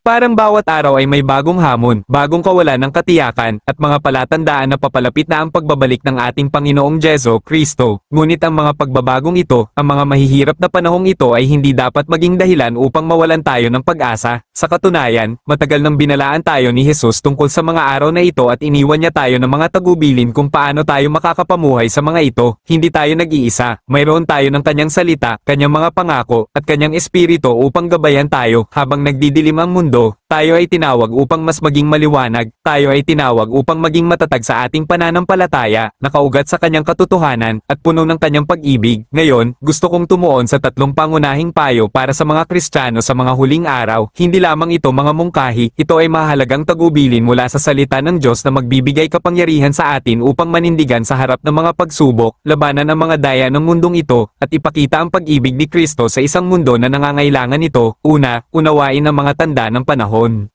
Parang bawat araw ay may bagong hamon, bagong kawalan ng katiyakan, at mga palatandaan na papalapit na ang pagbabalik ng ating Panginoong Jesu Kristo. Ngunit ang mga pagbabagong ito, ang mga mahihirap na panahong ito ay hindi dapat maging dahilan upang mawalan tayo ng pag-asa. Sa katunayan, matagal nang binalaan tayo ni Jesus tungkol sa mga araw na ito at iniwan niya tayo ng mga tagubilin kung paano tayo makakapamuhay sa mga ito. Hindi tayo nag-iisa, mayroon tayo ng kanyang salita, kanyang mga pangako, at kanyang espiritu upang gabayan tayo habang nagdidilim ang mundo. Tayo ay tinawag upang mas maging maliwanag, tayo ay tinawag upang maging matatag sa ating pananampalataya, nakaugat sa kanyang katotohanan, at puno ng kanyang pag-ibig. Ngayon, gusto kong tumuon sa tatlong pangunahing payo para sa mga Kristiyano sa mga huling araw. Hindi lamang ito mga mungkahi, ito ay mahalagang tagubilin mula sa salita ng Diyos na magbibigay kapangyarihan sa atin upang manindigan sa harap ng mga pagsubok, labanan ang mga daya ng mundong ito, at ipakita ang pag-ibig ni Kristo sa isang mundo na nangangailangan nito. Una, unawain ang mga tanda ng panahon.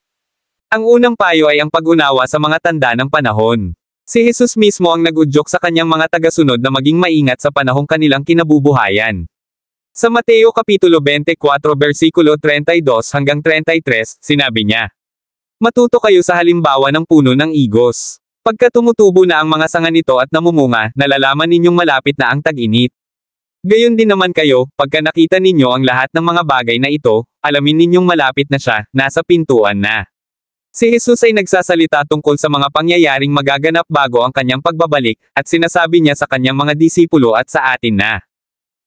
Ang unang payo ay ang pag-unawa sa mga tanda ng panahon. Si Jesus mismo ang nag-udyok sa kanyang mga tagasunod na maging maingat sa panahong kanilang kinabubuhayan. Sa Mateo Kapitulo 24 versikulo 32 hanggang 33, sinabi niya, "Matuto kayo sa halimbawa ng puno ng igos. Pagka tumutubo na ang mga sanga nito at namumunga, nalalaman ninyong malapit na ang tag-init. Gayon din naman kayo, pagka nakita ninyo ang lahat ng mga bagay na ito, alamin ninyong malapit na siya, nasa pintuan na." Si Jesus ay nagsasalita tungkol sa mga pangyayaring magaganap bago ang kanyang pagbabalik, at sinasabi niya sa kanyang mga disipulo at sa atin na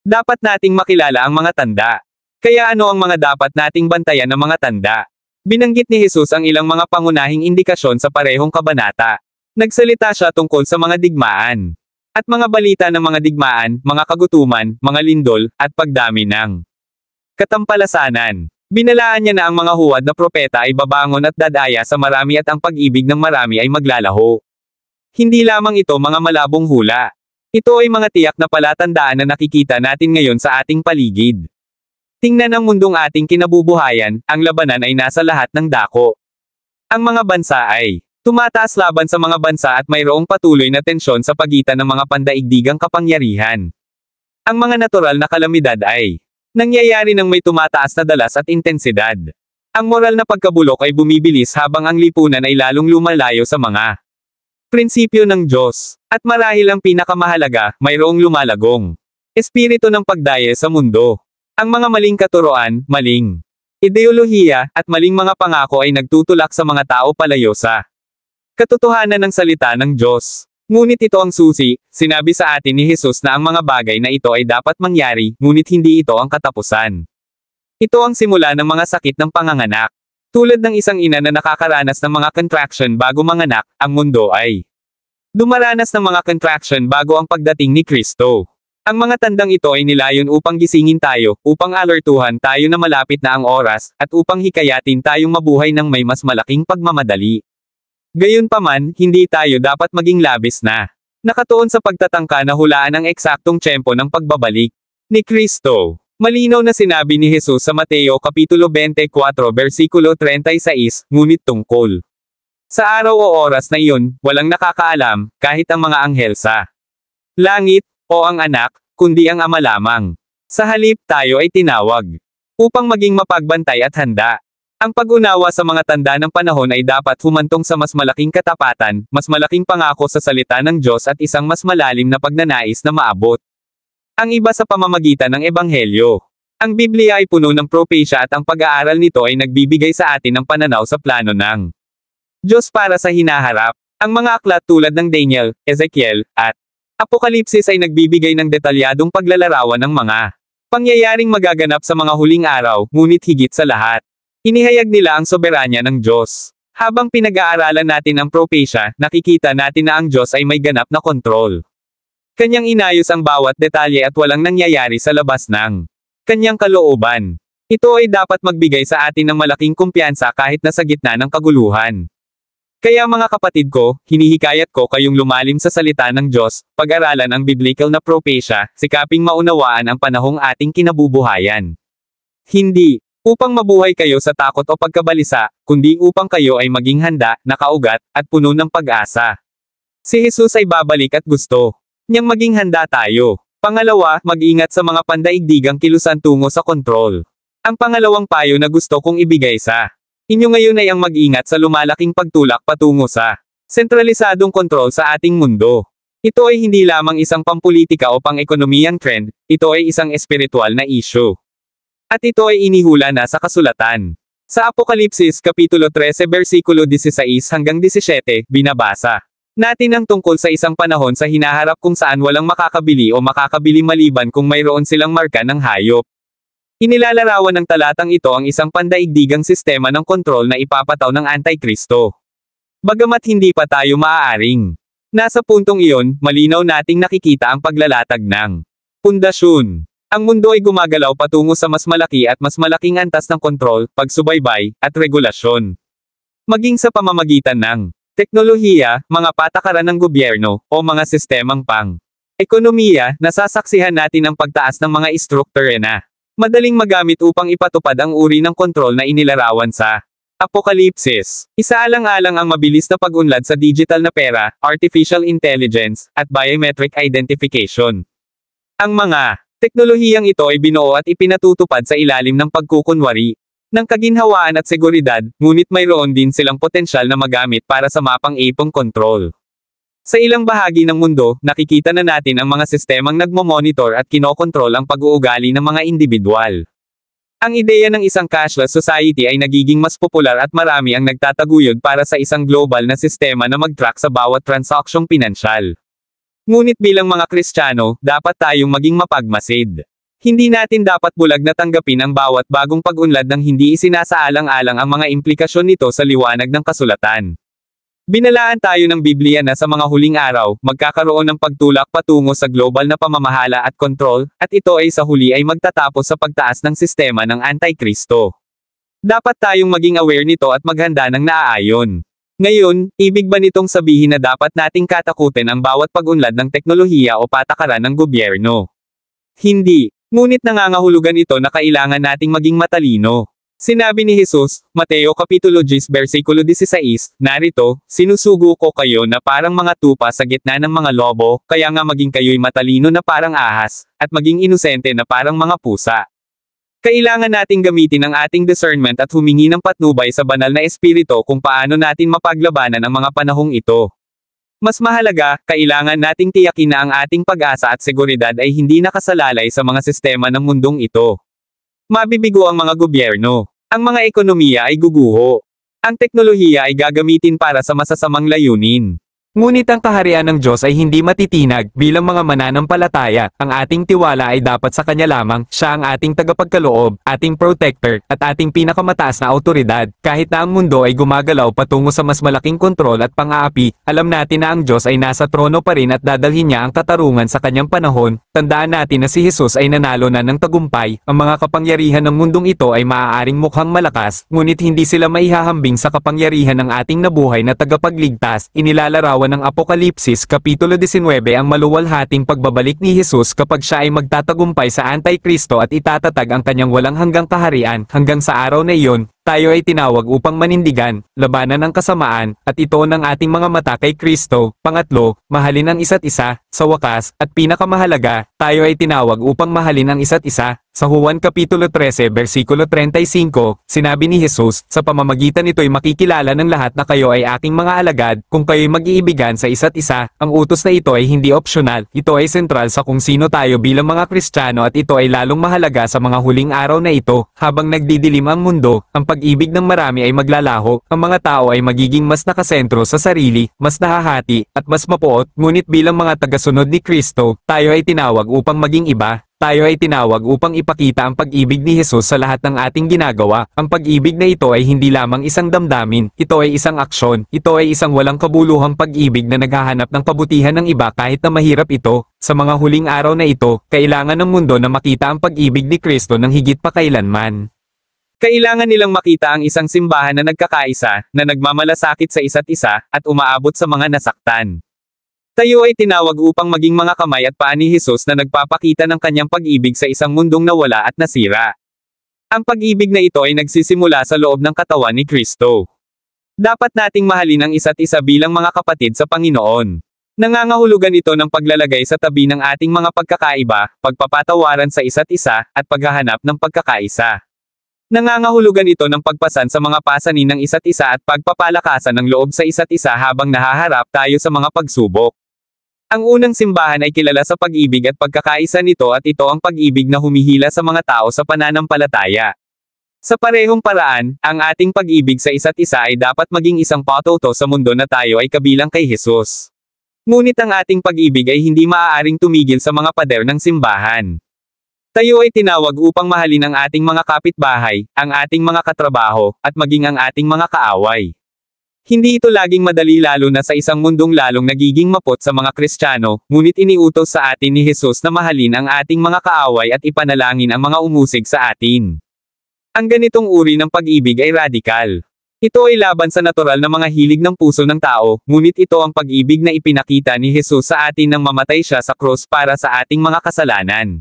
dapat nating makilala ang mga tanda. Kaya ano ang mga dapat nating bantayan ng mga tanda? Binanggit ni Jesus ang ilang mga pangunahing indikasyon sa parehong kabanata. Nagsalita siya tungkol sa mga digmaan at mga balita ng mga digmaan, mga kagutuman, mga lindol, at pagdami ng katampalasanan. Binalaan niya na ang mga huwad na propeta ay babangon at dadaya sa marami at ang pag-ibig ng marami ay maglalaho. Hindi lamang ito mga malabong hula. Ito ay mga tiyak na palatandaan na nakikita natin ngayon sa ating paligid. Tingnan ang mundong ating kinabubuhayan, ang labanan ay nasa lahat ng dako. Ang mga bansa ay tumataas laban sa mga bansa at mayroong patuloy na tensyon sa pagitan ng mga pandaigdigang kapangyarihan. Ang mga natural na kalamidad ay nangyayari ng may tumataas na dalas at intensidad. Ang moral na pagkabulok ay bumibilis habang ang lipunan ay lalong lumalayo sa mga prinsipyo ng Diyos. At marahil ang pinakamahalaga, mayroong lumalagong espiritu ng pagdaya sa mundo. Ang mga maling katuroan, maling ideolohiya, at maling mga pangako ay nagtutulak sa mga tao palayo sa katotohanan ng salita ng Diyos. Ngunit ito ang susi, sinabi sa atin ni Jesus na ang mga bagay na ito ay dapat mangyari, ngunit hindi ito ang katapusan. Ito ang simula ng mga sakit ng panganganak. Tulad ng isang ina na nakakaranas ng mga contraction bago manganak, ang mundo ay dumaranas ng mga contraction bago ang pagdating ni Kristo. Ang mga tandang ito ay nilayon upang gisingin tayo, upang alertuhan tayo na malapit na ang oras, at upang hikayatin tayong mabuhay ng may mas malaking pagmamadali. Gayunpaman, hindi tayo dapat maging labis na nakatuon sa pagtatangka na hulaan ang eksaktong tiyempo ng pagbabalik ni Kristo. Malinaw na sinabi ni Jesus sa Mateo Kapitulo 24 versikulo 36, ngunit tungkol sa araw o oras na iyon, walang nakakaalam, kahit ang mga anghel sa langit, o ang anak, kundi ang Ama lamang. Sa halip tayo ay tinawag upang maging mapagbantay at handa. Ang pag-unawa sa mga tanda ng panahon ay dapat humantong sa mas malaking katapatan, mas malaking pangako sa salita ng Diyos at isang mas malalim na pagnanais na maabot. Ang iba sa pamamagitan ng Ebanghelyo. Ang Biblia ay puno ng propesya at ang pag-aaral nito ay nagbibigay sa atin ng pananaw sa plano ng Diyos para sa hinaharap. Ang mga aklat tulad ng Daniel, Ezekiel, at Apokalipsis ay nagbibigay ng detalyadong paglalarawan ng mga pangyayaring magaganap sa mga huling araw, ngunit higit sa lahat, inihayag nila ang soberanya ng Diyos. Habang pinag-aaralan natin ang propesya, nakikita natin na ang Diyos ay may ganap na kontrol. Kanyang inayos ang bawat detalye at walang nangyayari sa labas ng kanyang kalooban. Ito ay dapat magbigay sa atin ng malaking kumpiyansa kahit nasa gitna ng kaguluhan. Kaya mga kapatid ko, hinihikayat ko kayong lumalim sa salita ng Diyos, pag-aralan ang biblical na propesya, sikaping maunawaan ang panahong ating kinabubuhayan. Hindi upang mabuhay kayo sa takot o pagkabalisa, kundi upang kayo ay maging handa, nakaugat, at puno ng pag-asa. Si Jesus ay babalik at gusto niyang maging handa tayo. Pangalawa, mag-ingat sa mga pandaigdigang kilusan tungo sa kontrol. Ang pangalawang payo na gusto kong ibigay sa Inyo ngayon ay ang mag-ingat sa lumalaking pagtulak patungo sa sentralisadong kontrol sa ating mundo. Ito ay hindi lamang isang pampolitika o pang-ekonomiyang trend, ito ay isang espiritual na issue. At ito ay inihula na sa kasulatan. Sa Apokalipsis Kapitulo 13 versikulo 16 hanggang 17, binabasa natin ang tungkol sa isang panahon sa hinaharap kung saan walang makakabili o makakabili maliban kung mayroon silang marka ng hayop. Inilalarawan ng talatang ito ang isang pandaigdigang sistema ng kontrol na ipapataw ng Antikristo. Bagamat hindi pa tayo maaaring nasa puntong iyon, malinaw nating nakikita ang paglalatag ng pundasyon. Ang mundo ay gumagalaw patungo sa mas malaki at mas malaking antas ng kontrol, pagsubaybay, at regulasyon. Maging sa pamamagitan ng teknolohiya, mga patakaran ng gobyerno, o mga sistemang ekonomiya, nasasaksihan natin ang pagtaas ng mga istrukture na madaling magamit upang ipatupad ang uri ng kontrol na inilarawan sa Apokalipsis. Isaalang-alang ang mabilis na pag-unlad sa digital na pera, artificial intelligence, at biometric identification. Ang mga teknolohiyang ito ay binuo at ipinatutupad sa ilalim ng pagkukunwari ng kaginhawaan at seguridad, ngunit mayroon din silang potensyal na magamit para sa mapang-ipong kontrol. Sa ilang bahagi ng mundo, nakikita na natin ang mga sistemang nagmo-monitor at kinokontrol ang pag-uugali ng mga individual. Ang ideya ng isang cashless society ay nagiging mas popular at marami ang nagtataguyod para sa isang global na sistema na mag-track sa bawat transaksyong pinansyal. Ngunit bilang mga Kristiyano, dapat tayong maging mapagmasid. Hindi natin dapat bulag na tanggapin ang bawat bagong pag-unlad ng hindi isinasaalang-alang ang mga implikasyon nito sa liwanag ng kasulatan. Binalaan tayo ng Biblia na sa mga huling araw, magkakaroon ng pagtulak patungo sa global na pamamahala at kontrol, at ito ay sa huli ay magtatapos sa pagtaas ng sistema ng Antikristo. Dapat tayong maging aware nito at maghanda ng naaayon. Ngayon, ibig ba nitong sabihin na dapat nating katakutin ang bawat pag-unlad ng teknolohiya o patakaran ng gobyerno? Hindi. Ngunit nangangahulugan ito na kailangan nating maging matalino. Sinabi ni Jesus, Mateo Kapitulo 10 versikulo 16, narito, sinusugo ko kayo na parang mga tupa sa gitna ng mga lobo, kaya nga maging kayo'y matalino na parang ahas, at maging inosente na parang mga pusa. Kailangan nating gamitin ang ating discernment at humingi ng patnubay sa banal na espiritu kung paano natin mapaglabanan ang mga panahong ito. Mas mahalaga, kailangan nating tiyakin na ang ating pag-asa at seguridad ay hindi nakasalalay sa mga sistema ng mundong ito. Mabibigo ang mga gobyerno. Ang mga ekonomiya ay guguho. Ang teknolohiya ay gagamitin para sa masasamang layunin. Ngunit ang kaharian ng Diyos ay hindi matitinag bilang mga mananampalataya. Ang ating tiwala ay dapat sa Kanya lamang, Siya ang ating tagapagkaloob, ating protector, at ating pinakamataas na awtoridad. Kahit na ang mundo ay gumagalaw patungo sa mas malaking kontrol at pang-aapi, alam natin na ang Diyos ay nasa trono pa rin at dadalhin niya ang katarungan sa Kanyang panahon. Tandaan natin na si Jesus ay nanalo na ng tagumpay. Ang mga kapangyarihan ng mundong ito ay maaaring mukhang malakas, ngunit hindi sila maihahambing sa kapangyarihan ng ating nabuhay na tagapagligtas. Inilalarawan ng Apokalipsis Kapitulo 19 ang maluwalhating pagbabalik ni Jesus kapag siya ay magtatagumpay sa Antikristo at itatatag ang kanyang walang hanggang kaharian. Hanggang sa araw na iyon, tayo ay tinawag upang manindigan, labanan ang kasamaan, at ito ng ating mga mata kay Kristo. Pangatlo, mahalin ang isa't isa. Sa wakas, at pinakamahalaga, tayo ay tinawag upang mahalin ang isa't isa. Sa Juan Kapitulo 13 versikulo 35, sinabi ni Jesus, sa pamamagitan nito'y makikilala ng lahat na kayo ay aking mga alagad, kung kayo'y mag-iibigan sa isa't isa. Ang utos na ito ay hindi opsyonal, ito ay sentral sa kung sino tayo bilang mga Kristiyano at ito ay lalong mahalaga sa mga huling araw na ito. Habang nagdidilim ang mundo, ang pag-ibig ng marami ay maglalaho, ang mga tao ay magiging mas nakasentro sa sarili, mas nahahati, at mas mapuot, ngunit bilang mga tagasunod ni Kristo, tayo ay tinawag upang maging iba. Tayo ay tinawag upang ipakita ang pag-ibig ni Jesus sa lahat ng ating ginagawa. Ang pag-ibig na ito ay hindi lamang isang damdamin, ito ay isang aksyon, ito ay isang walang kabuluhang pag-ibig na naghahanap ng kabutihan ng iba kahit na mahirap ito. Sa mga huling araw na ito, kailangan ng mundo na makita ang pag-ibig ni Kristo ng higit pa kailanman. Kailangan nilang makita ang isang simbahan na nagkakaisa, na nagmamalasakit sa isa't isa, at umaabot sa mga nasaktan. Tayo ay tinawag upang maging mga kamay at paa ni Jesus na nagpapakita ng kanyang pag-ibig sa isang mundong nawala at nasira. Ang pag-ibig na ito ay nagsisimula sa loob ng katawan ni Kristo. Dapat nating mahalin ang isa't isa bilang mga kapatid sa Panginoon. Nangangahulugan ito ng paglalagay sa tabi ng ating mga pagkakaiba, pagpapatawaran sa isa't isa, at paghahanap ng pagkakaisa. Nangangahulugan ito ng pagpasan sa mga pasanin ng isa't isa at pagpapalakasan ng loob sa isa't isa habang nahaharap tayo sa mga pagsubok. Ang unang simbahan ay kilala sa pag-ibig at pagkakaisa nito at ito ang pag-ibig na humihila sa mga tao sa pananampalataya. Sa parehong paraan, ang ating pag-ibig sa isa't isa ay dapat maging isang patuto sa mundo na tayo ay kabilang kay Jesus. Ngunit ang ating pag-ibig ay hindi maaaring tumigil sa mga pader ng simbahan. Tayo ay tinawag upang mahalin ang ating mga kapitbahay, ang ating mga katrabaho, at maging ang ating mga kaaway. Hindi ito laging madali lalo na sa isang mundong lalong nagiging mapot sa mga Kristiyano, ngunit iniutos sa atin ni Jesus na mahalin ang ating mga kaaway at ipanalangin ang mga umusig sa atin. Ang ganitong uri ng pag-ibig ay radikal. Ito ay laban sa natural na mga hilig ng puso ng tao, ngunit ito ang pag-ibig na ipinakita ni Jesus sa atin nang mamatay siya sa krus para sa ating mga kasalanan.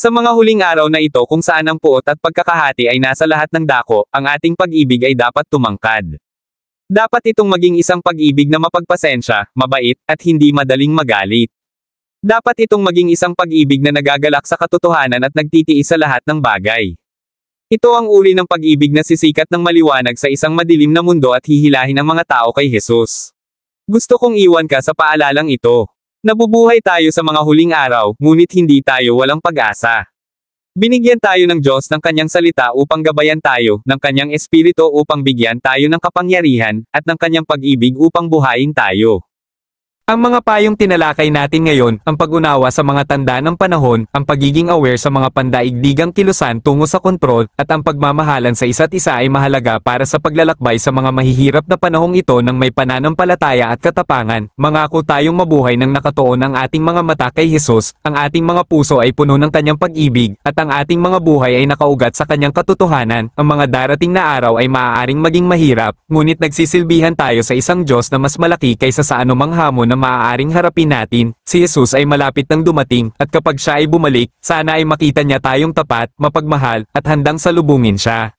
Sa mga huling araw na ito kung saan ang puot at pagkakahati ay nasa lahat ng dako, ang ating pag-ibig ay dapat tumangkad. Dapat itong maging isang pag-ibig na mapagpasensya, mabait, at hindi madaling magalit. Dapat itong maging isang pag-ibig na nagagalak sa katotohanan at nagtitiis sa lahat ng bagay. Ito ang uri ng pag-ibig na sisikat ng maliwanag sa isang madilim na mundo at hihilahin ang mga tao kay Jesus. Gusto kong iwan ka sa paalalang ito. Nabubuhay tayo sa mga huling araw, ngunit hindi tayo walang pag-asa. Binigyan tayo ng Diyos ng kanyang salita upang gabayan tayo, ng kanyang espiritu upang bigyan tayo ng kapangyarihan, at ng kanyang pag-ibig upang buhayin tayo. Ang mga payong tinalakay natin ngayon, ang pag-unawa sa mga tanda ng panahon, ang pagiging aware sa mga pandaigdigang kilusan tungo sa kontrol, at ang pagmamahalan sa isa't isa ay mahalaga para sa paglalakbay sa mga mahihirap na panahong ito ng may pananampalataya at katapangan. Mangako tayong mabuhay ng nakatuon ang ating mga mata kay Jesus, ang ating mga puso ay puno ng kanyang pag-ibig, at ang ating mga buhay ay nakaugat sa kanyang katotohanan. Ang mga darating na araw ay maaaring maging mahirap, ngunit nagsisilbihan tayo sa isang Diyos na mas malaki kaysa sa anumang hamon na maaaring harapin natin. Si Jesus ay malapit nang dumating, at kapag siya ay bumalik, sana ay makita niya tayong tapat, mapagmahal, at handang salubungin siya.